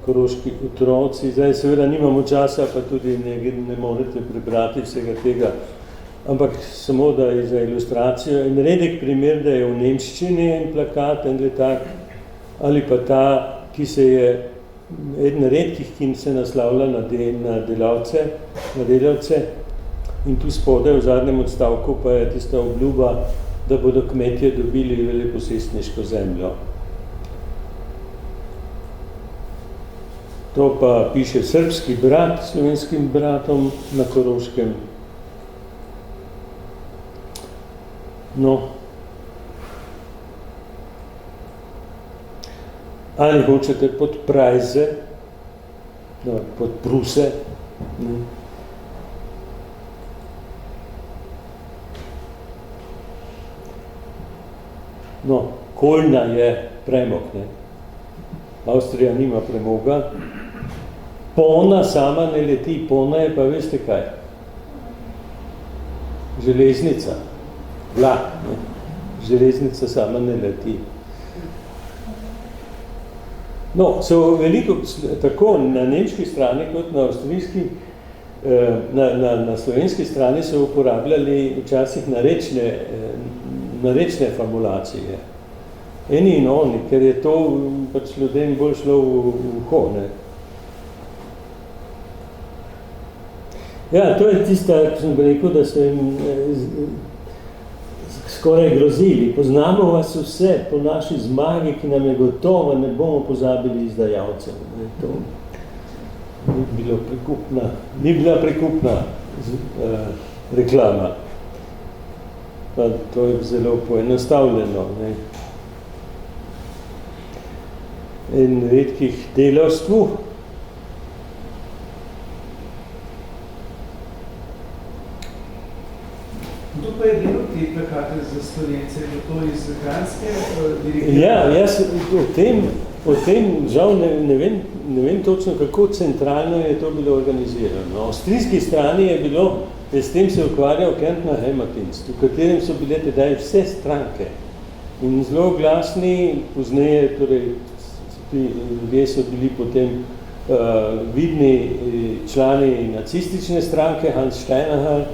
koroški otroci. Zdaj seveda nimamo časa, pa tudi ne morete prebrati vsega tega, ampak samo da je za ilustracijo. In redek primer, da je v nemščini en plakat, en letak, ali pa ta, ki se je eden redkih, ki se naslavlja na delavce. In tu spodaj v zadnjem odstavku pa je tista obljuba, da bodo kmetje dobili veleposestniško zemljo. To pa piše srbski brat slovenskim bratom na Koroškem. No. Ali hočete pod Preise, no, pod Pruse, ne. No, Kolna je premog, ne. Avstrija nima premoga. Pona sama ne leti, Pona je pa veste kaj? Železnica, vlak, ne. Železnica sama ne leti. No, so veliko, tako na nemški strani kot na avstrijski, na slovenski strani so uporabljali včasih narečne formulacije. Eni in oni, ker je to pač ljudem bolj šlo v uho, ne. Ja, to je tista, ko sem rekel, da so jim skoraj grozili. Poznamo vas vse po naši zmagi, ki nam je gotovo, ne bomo pozabili izdajalcev. To ni bila prikupna reklama. Pa to je zelo poenostavljeno. Ne. In redkih delavstvu. Kdo pa je delal te plakate za Slovence? Je to iz Kranjske direktive? Ja, jaz o tem žal ne vem točno, kako centralno je to bilo organizirano. Na avstrijski strani je bilo, s tem se ukvarjal Kärntner Heimatdienst, v katerem so bile tedaj vse stranke. In zelo glasni, pozneje, torej, ti ljudje so bili potem vidni člani nacistične stranke, Hans Steinacher,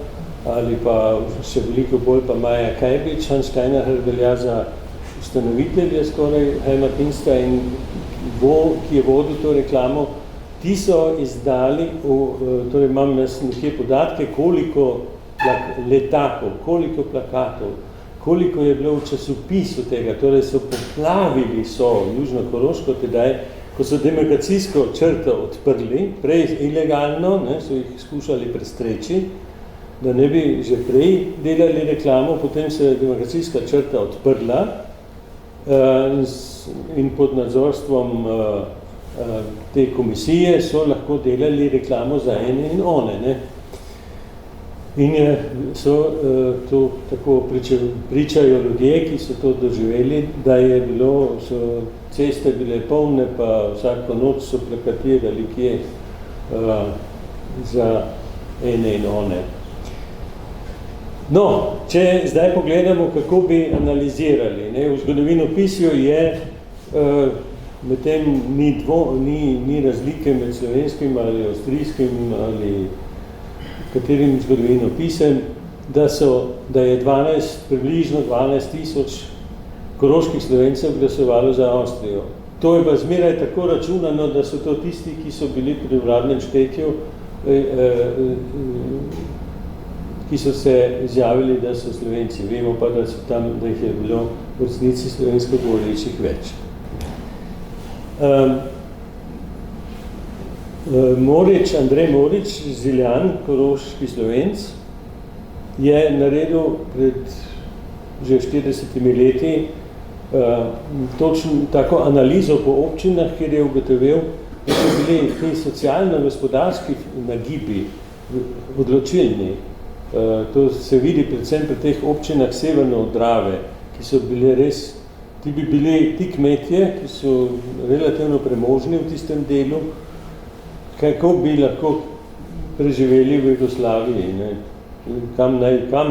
ali pa še veliko bolj pa Maja Kajbič. Hans Steinacher velja za ustanovitelje skoraj Heimatinsta in ki je vodil to reklamo. Ti so izdali, torej imam nekje podatke, koliko letakov, koliko plakatov, koliko je bilo v časopisu tega, torej so poplavili Južno-Koroško tedaj, ko so demarkacijsko črto odprli, prej ilegalno, so jih skušali prestreči, da ne bi že prej delali reklamo, potem se je demarkacijska črta odprla in pod nadzorstvom te komisije so lahko delali reklamo za ene in one. Ne? In so to tako pričajo ljudje, ki so to doživeli, da je bilo, so ceste bile polne, pa vsako noč so plakatirali kje za ene in one. No, če zdaj pogledamo, kako bi analizirali. Ne? V zgodovinopisju je, medtem ni razlike med slovenskim ali avstrijskim ali katerim zgodovinopisem, da je približno 12,000 koroških Slovencev glasovalo za Avstrijo. To je pa zmeraj tako računano, da so to tisti, ki so bili pri uradnem štetju, ki so se izjavili, da so Slovenci. Vemo pa, da jih je bilo v resnici slovensko govorečih več. Andrej Morič, Ziljan, koroški Slovenc, je naredil pred že 40 leti točno tako analizo po občinah, kjer je ugotovil, da so bili ti socialno-gospodarski nagibi odločilni. To se vidi predvsem pri teh občinah severno od Drave, ki so bile res, ti bi bili ti kmetje, ki so relativno premožni v tistem delu, kako bi lahko preživeli v Jugoslaviji, ne? Kam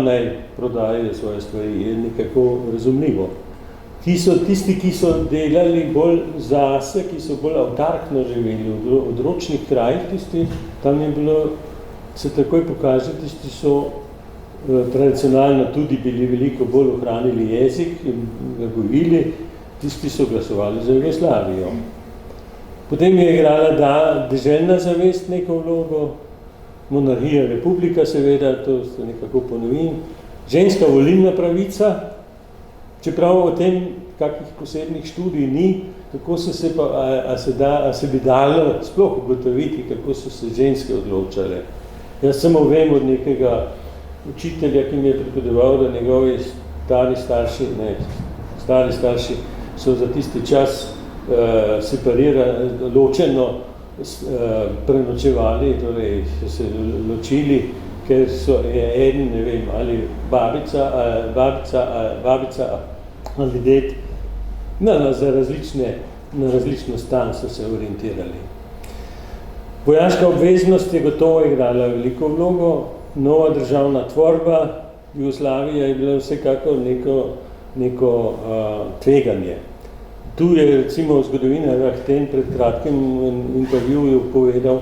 naj prodajajo svoje stvari, je nekako razumljivo. Tisti, ki so delali bolj zase, ki so bolj avtarkno živeli v odročnih krajih, tam je bilo, se takoj pokaže, tisti so tradicionalno tudi bili veliko bolj ohranili jezik in ga gojili, tisti so glasovali za Jugoslavijo. Potem je igrala deželna zavest neko vlogo, monarhija, republika seveda, to se nekako ponovi, ženska volilna pravica, čeprav o tem kakih posebnih študij ni, kako so se pa, a se bi dalo sploh ugotoviti, kako so se ženske odločale. Jaz samo vem od nekega učitelja, ki mi je pripovedoval, da njegovi stari starši so za tisti čas ločeno prenočevali, torej so se ločili, ker je eden, ne vem, ali babica ali ded, na različno stan so se orientirali. Vojaška obveznost je gotovo igrala veliko vlogo, nova državna tvorba Jugoslavije je bila vsekakor neko tveganje. Tu je recimo zgodovinar Rahten pred kratkim intervjuju povedal,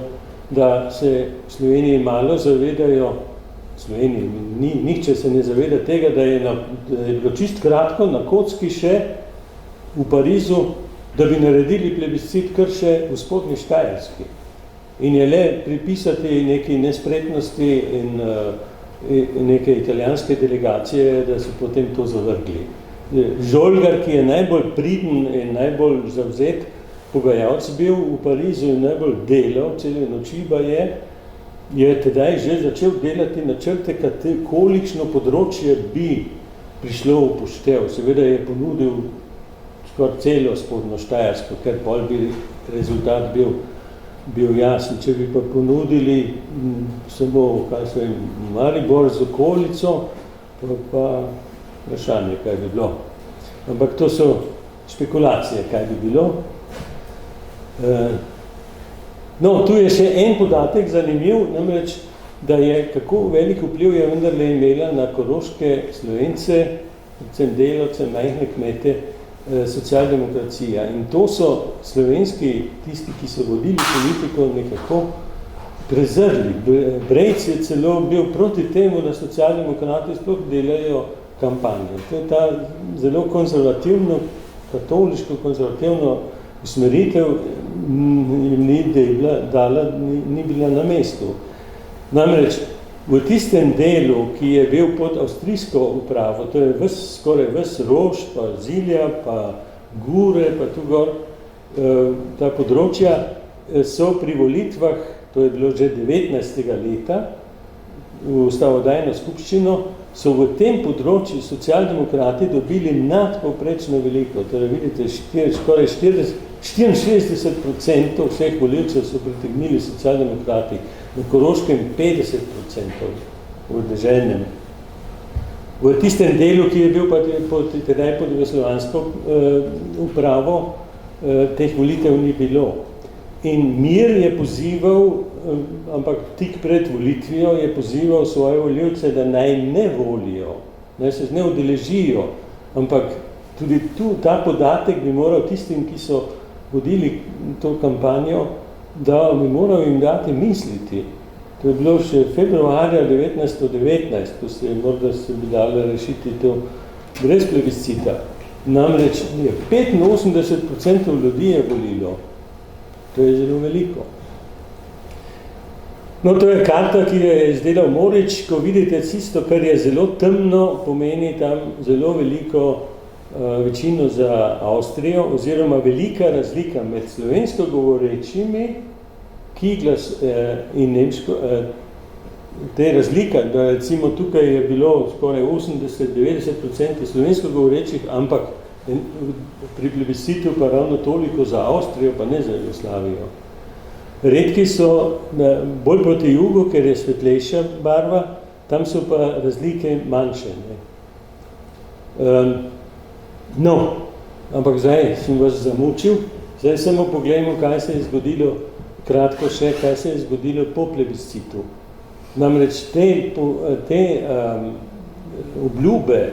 da se v Sloveniji malo zavedajo, nihče se ne zaveda tega, da je bilo čist kratko na kocki še v Parizu, da bi naredili plebiscit kar še v Spodnji Štajerski. In je le pripisati neki nespretnosti in neke italijanske delegacije, da so potem to zavrgli. Žolgar, ki je najbolj priden in najbolj zavzet pogajalc bil v Parizu in najbolj delal, cele noči pa je tedaj že začel delati načrte, kolikšno področje bi prišlo v poštev. Seveda je ponudil skoraj celo Spodnjo Štajersko, ker pol bi rezultat bil jasen. Če bi pa ponudili samo, Maribor z okolico, pa vprašanje, kaj bi bilo. Ampak to so špekulacije, kaj bi bilo. No, tu je še en podatek zanimiv, namreč, da je, kako velik vpliv je vendarle imela na koroške Slovence, predvsem delavce, majhne kmete, socialdemokracija. In to so slovenski, tisti, ki so vodili politiko, nekako prezrli. Brejc je celo bil proti temu, da socialdemokrati sploh delajo kampanjo. To je ta zelo konzervativno, katoliško konzervativno usmeritev ni bila na mestu. Namreč v tistem delu, ki je bil pod avstrijsko upravo, to je skoraj ves Rož, pa Zilja, pa Gure, pa tu gor, ta področja, so pri volitvah, to je bilo že 19. leta, v ustavodajno skupščino, so v tem področju socialdemokrati dobili nadpovprečno veliko. Torej vidite, skoraj 64% vseh volivcev so pritegnili socialdemokrati, na Koroškem 50% v deželnem. V tistem delu, ki je bil pod jugoslovansko upravo, teh volitev ni bilo. In Mir je pozival, ampak tik pred volitvijo je pozival svoje volivce, da naj ne volijo, naj se ne udeležijo, ampak tudi tu ta podatek bi moral tistim, ki so vodili to kampanjo, da bi moral jim dati misliti. To je bilo še februarja 1919, ko morda se bi dali rešiti to brez plebiscita. Namreč 85% ljudi je volilo. To je zelo veliko. No, to je karta, ki jo je izdelal Morič. Ko vidite tisto, kar je zelo temno, pomeni tam zelo veliko večino za Avstrijo, oziroma velika razlika med slovensko govorečimi in nemško, te razlika, da recimo tukaj je bilo skoraj 80-90% slovensko govorečih, ampak pri plebiscitu pa ravno toliko za Avstrijo, pa ne za Jugoslavijo. Redki so bolj proti jugu, ker je svetlejša barva, tam so pa razlike manjše. No, ampak zdaj sem vas zamučil, zdaj samo pogledamo, kaj se je zgodilo, kratko še, kaj se je zgodilo po plebiscitu. Namreč te obljube,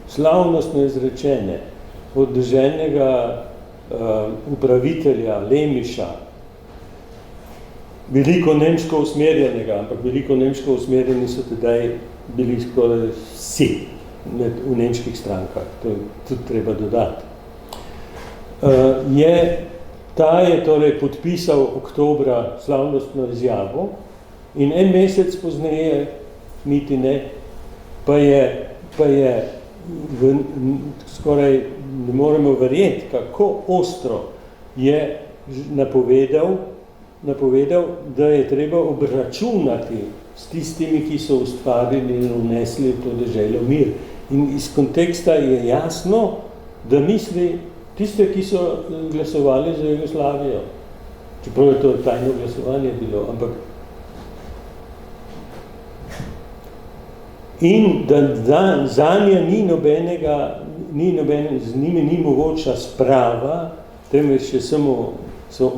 slavnostno izrečene, od deželnega upravitelja Lemiša, veliko nemško usmerjenega, ampak veliko nemško usmerjeni so tedaj bili skoraj vsi v nemških strankah, to je tudi treba dodati. Ta je torej podpisal oktobra slavnostno izjavo in en mesec pozneje, niti ne, pa je skoraj ne moremo verjeti, kako ostro je napovedal, da je treba obračunati s tistimi, ki so ustvarili in vnesli v to deželo mir. In iz konteksta je jasno, da misli tiste, ki so glasovali za Jugoslavijo. Čeprav je to tajno glasovanje bilo, ampak in da zanje z njimi ni mogoča sprava, temveč je so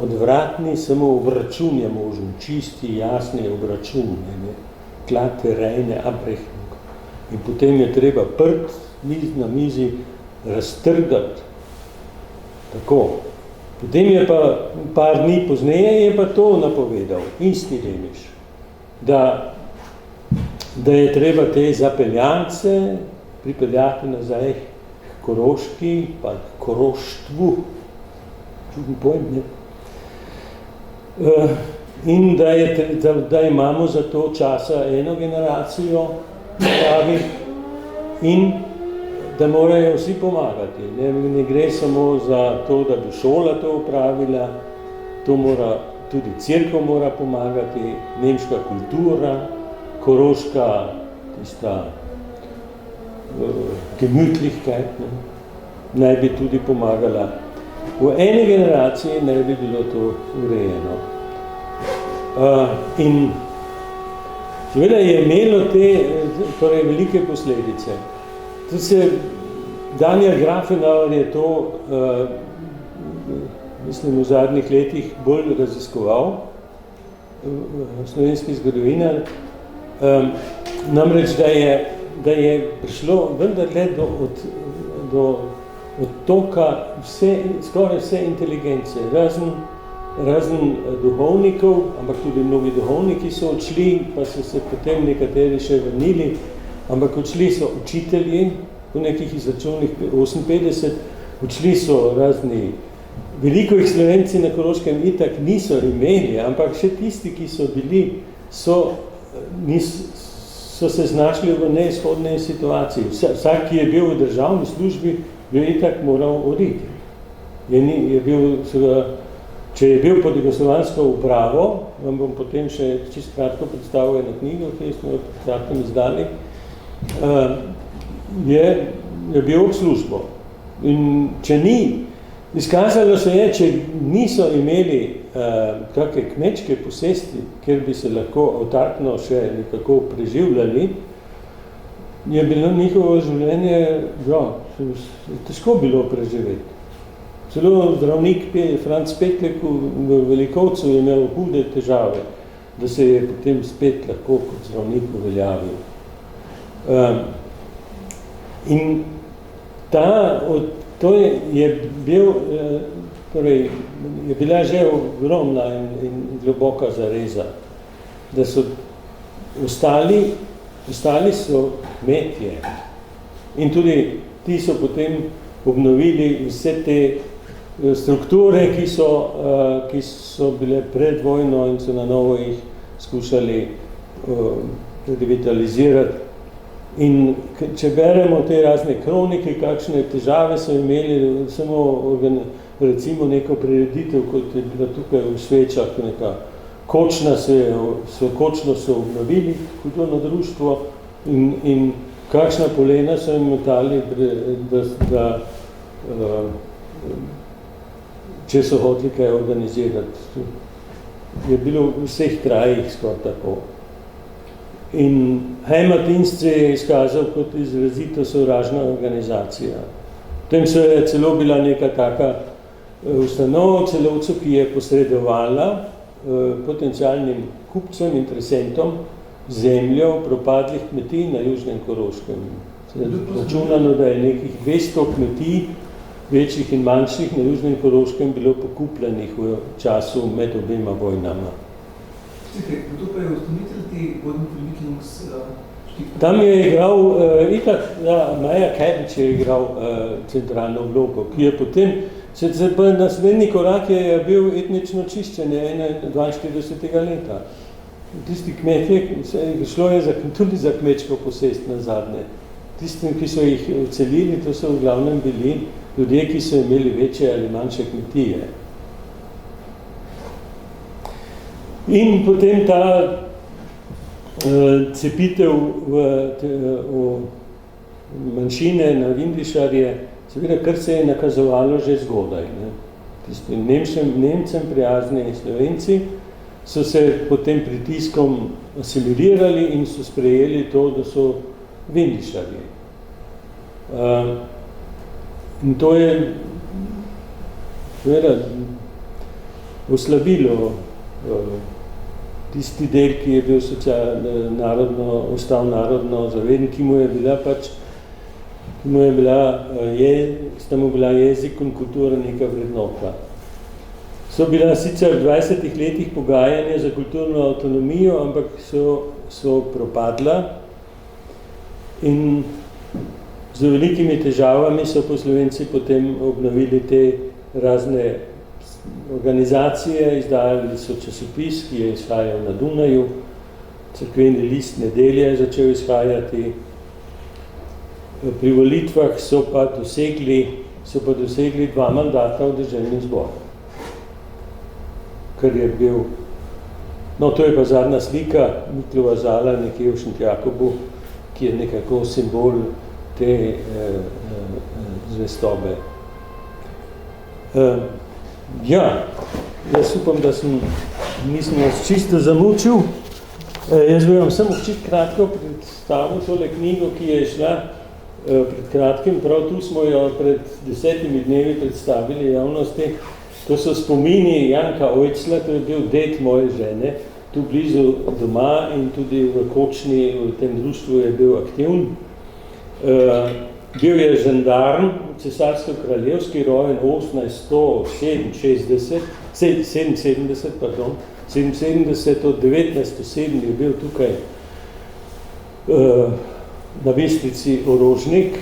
odvratni, samo obračun je možen, čisti, jasni obračun, klate, rejne, abrechnung. In potem je treba prt na mizi raztrgati. Tako. Potem je pa par dni pozneje je pa to napovedal, isti Lemiš, da je treba te zapeljance pripeljati nazaj k Koroški, pa k Koroštvu, čudni pojem, ne? In da imamo za to časa eno generacijo pravi in da morajo vsi pomagati. Ne gre samo za to, da bi šola to upravila, tudi cerkev mora pomagati, nemška kultura, koroška, tista Gemütlichkeit, naj bi tudi pomagala. V eni generaciji naj bi bilo to urejeno. In seveda je imelo torej velike posledice. Tudi se Daniel Grafenauer je to, mislim, v zadnjih letih bolj raziskoval, slovenski zgodovinar, namreč, da je prišlo vendarle do odtoka skoraj vse inteligence, razen duhovnikov, ampak tudi mnogi duhovniki so odšli, pa so se potem nekateri še vrnili, ampak odšli so učitelji, po nekih izračunih 58, odšli so razni, veliko jih Slovenci na Koroškem itak niso imeli, ampak še tisti, ki so bili, so se znašli v neizhodnej situaciji. Vsak, ki je bil v državni službi, bi itak moral oditi. Če je bil pod jugoslovansko upravo, vam bom potem še čisto kratko predstavil eno knjigo, ki smo jo pred kratkim izdali, je bil v službo. In če ni, izkazalo se je, če niso imeli kakšne kmečke posesti, kjer bi se lahko avtarkno še nekako preživljali, je bilo njihovo življenje težko bilo preživeti. Celo zdravnik Franc Petlek v Velikovcu je imel hude težave, da se je potem spet lahko kot zdravnik uveljavil. In to je bila že ogromna in globoka zareza, da so ostali so kmetje. In tudi ti so potem obnovili vse te strukture, ki so bile pred vojno in so na novo jih skušali revitalizirati. In če beremo te razne kronike, kakšne težave so imeli, samo recimo neko prireditev, kot je bila tukaj v Svečah, neka kočno so obnovili kulturno društvo in kakšna polena so jim metali, da če so hoteli kaj organizirati. Je bilo v vseh krajih skoraj tako. In Heimatinstve je izkazal kot izrazito sovražna organizacija. Potem se je celo bila neka taka ustanova v Celovcu, ki je posredovala potencialnim kupcem, interesentom zemljo propadlih kmetij na Južnem Koroškem. Računano, da je nekih 200 kmetij, večjih in manjših, na Južnem Koroškem bilo pokupljenih v času med obema vojnama. Kdo pa je ustanovitelj te Bodenvermittlungs Tam je igral, Maja Kajdič je igral centralno vlogo, ki je potem, naslednji korak je bil etnično čiščenje 42. leta. Tisti kmetje, šlo je tudi za kmečko posest nazadnje. Tistim, ki so jih odselili, to so v glavnem bili ljudje, ki so imeli večje ali manjše kmetije. In potem ta cepitev v manjšine na Vindišarje, seveda, kar se je nakazovalo že zgodaj. Tistim Nemcem prijazni Slovenci so se pod tem pritiskom asimilirali in so sprejeli to, da so Vindišarji. In to je oslabilo tisti del, ki je bil ostal narodno zaveden, ki mu je bila jezik in kultura neka vrednota. So bila sicer v 20 letih pogajanja za kulturno avtonomijo, ampak so propadla in z velikimi težavami so Slovenci potem obnovili te razne organizacije, izdajali so časopis, ki je izhajal na Dunaju, cerkveni list Nedelje je začel izhajati. Pri volitvah so pa dosegli 2 mandata v državnem zboru. Kar je bil, to je pa zadnja slika Miklova Zala nekje v Šentjakobu, ki je nekako simbol te zvestobe. Jaz upam, da nisem vas čisto zamučil. Jaz bi vam samo čisto kratko predstavil tole knjigo, ki je šla pred kratkim. Prav tu smo jo pred 10 dnevi predstavili javnosti. To so spomini Janka Ojcla, to je bil ded moje žene, tu blizu doma in tudi v Kočni, v tem društvu je bil aktivn. bil je žandarm, cesarsko-kraljevski, rojen 1877, od 1907 je bil tukaj na Bistrici orožnik,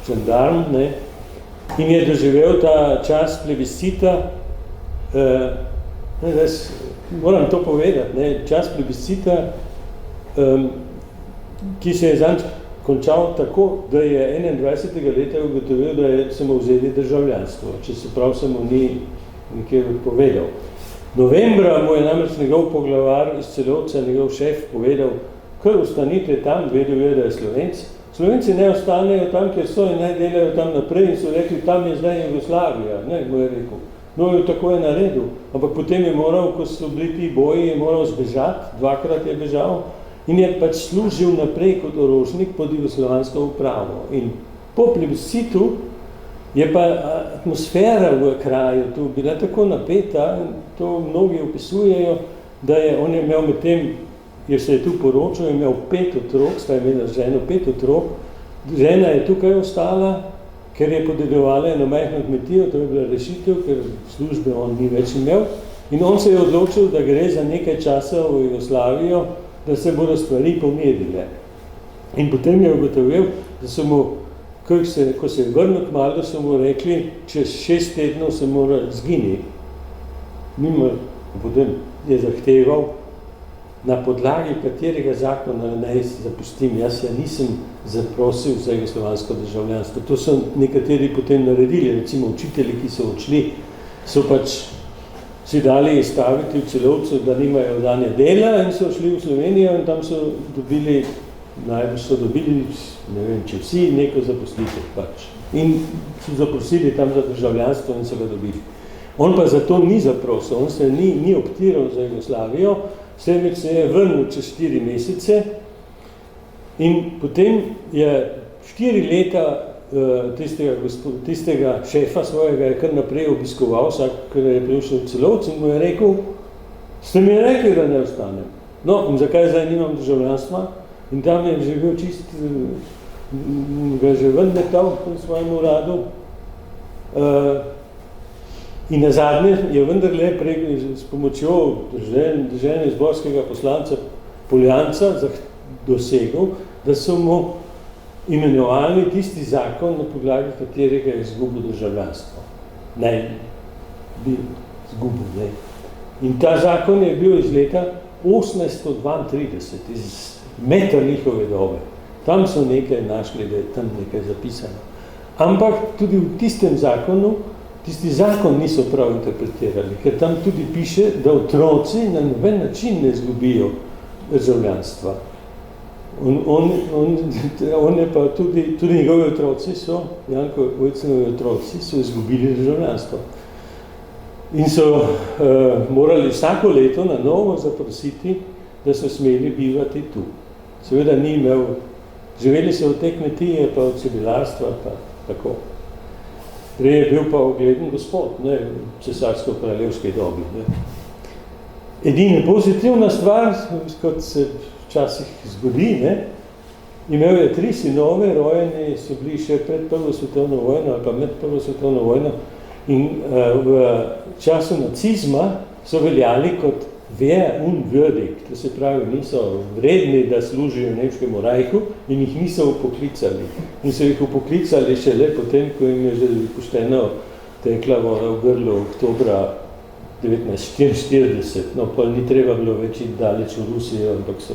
žandarm, ne, in je doživel ta čas plebiscita, moram to povedati, ne, čas plebiscita, ki se je zanj končal tako, da je 21. leta ugotovil, da so mu vzeli državljanstvo, če se prav se mu ni nikjer povedal. Novembra mu je namreč njegov poglavar iz Celovca, njegov šef, povedal, kar ostanite tam, vedel je, da je Slovenc. Slovenci ne ostanejo tam, kjer so in ne delajo tam naprej in so rekli, tam je zdaj Jugoslavija, ne, mu je rekel. No, jo tako je naredil, ampak potem je moral, ko so bili ti boji, je moral zbežati, dvakrat je bežal in je pač služil naprej kot orožnik pod jugoslovansko upravo. In po plebiscitu je pa atmosfera v kraju tu bila tako napeta, to mnogi opisujejo, da je on je imel med tem, jer se je tu poročal, je imel 5 otrok, sta imela ženo 5 otrok, žena je tukaj ostala, ker je podeljevala eno majhno kmetijo, to je bila rešitev, ker službe on ni več imel. In on se je odločil, da gre za nekaj časa v Jugoslavijo, da se bodo stvari pomirile. In potem je ugotovil, da so mu, ko se je vrnil kmalu, so mu rekli, čez 6 tednov se mora zginiti. Potem je zahteval, na podlagi katerega zakona naj zapustim. Jaz ja nisem zaprosil za jugoslovansko državljanstvo. To so nekateri potem naredili, recimo učitelji, ki so odšli, so pač si dali staviti v Celovcu, da nimajo danje dela in so šli v Slovenijo in tam so dobili, najbolj so dobili, ne vem, če vsi, neko zaposlitev pač. In so zaprosili tam za državljanstvo in so ga dobili. On pa zato ni zaprosil, on se ni optiral za Jugoslavijo, Seveč se je vrnil čez 4 mesece in potem je 4 leta tistega šefa svojega je kar naprej obiskoval, vsak, ker je prišel v Celovc in mu je rekel, ste mi rekli, da ne ostanem. No, in zakaj zdaj nimam državljanstva? In tam je živel čist, ga že ven metal v svojem uradu. In nazadnje je vendarle s pomočjo državnega zborskega poslanca Poljanca dosegel, da so mu imenovali tisti zakon, na podlagi katerega je izgubil državljanstvo. Naj bi izgubil, ne. In ta zakon je bil iz leta 1832, iz Metternichove dobe. Tam so nekaj našli, da je tam nekaj zapisano. Ampak tudi v tistem zakonu, tisti zakon niso prav interpretirali, ker tam tudi piše, da otroci na noben način ne izgubijo državljanstva. On je pa tudi njegovi otroci so, Janko Vojcenovi otroci, so izgubili državljanstvo. In so morali vsako leto na novo zaprositi, da so smeli bivati tu. Seveda ni imel, živeli so od te kmetije, pa od čebelarstva, pa tako. Prej je bil pa ogleden gospod, ne, v cesarsko-kraljevski dobi. Ne. Edina pozitivna stvar, kot se včasih zgodi, ne, imel je 3 sinove, rojeni so bili še pred Prvo svetovno vojno ali pa med Prvo svetovno vojno in v času nacizma so veljali kot wer unwürdig, to se pravi, niso vredni, da služijo nemškemu rajhu in jih niso upoklicali. In so jih upoklicali šele potem, ko jim je že pošteno tekla voda v grlu oktobra 1944. No, pa ni treba bilo več iti daleč v Rusijo, ampak so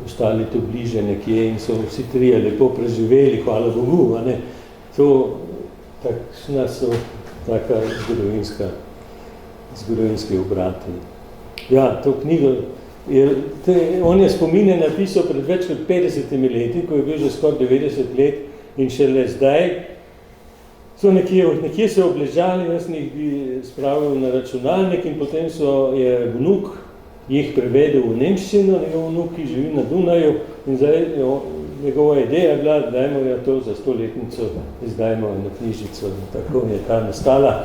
ostali tu bliže nekje in so vsi 3 lepo preživeli, hvala Bogu, a ne. To takšna so taka zgodovinski obrati. Ja, to knjigo, on je spomine napisal pred več kot 50 leti, ko je bil že skoraj 90 let in šele zdaj so nekje se obležali, jaz jih bi spravil na računalnik in potem je vnuk jih prevedel v nemščino, njegov vnuk, ki živi na Dunaju in zdaj njegova ideja je bila, dajmo jo to za 100-letnico, izdajmo eno knjižico in tako je ta nastala.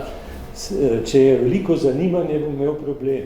Če je veliko zanimanje, bom imel problem.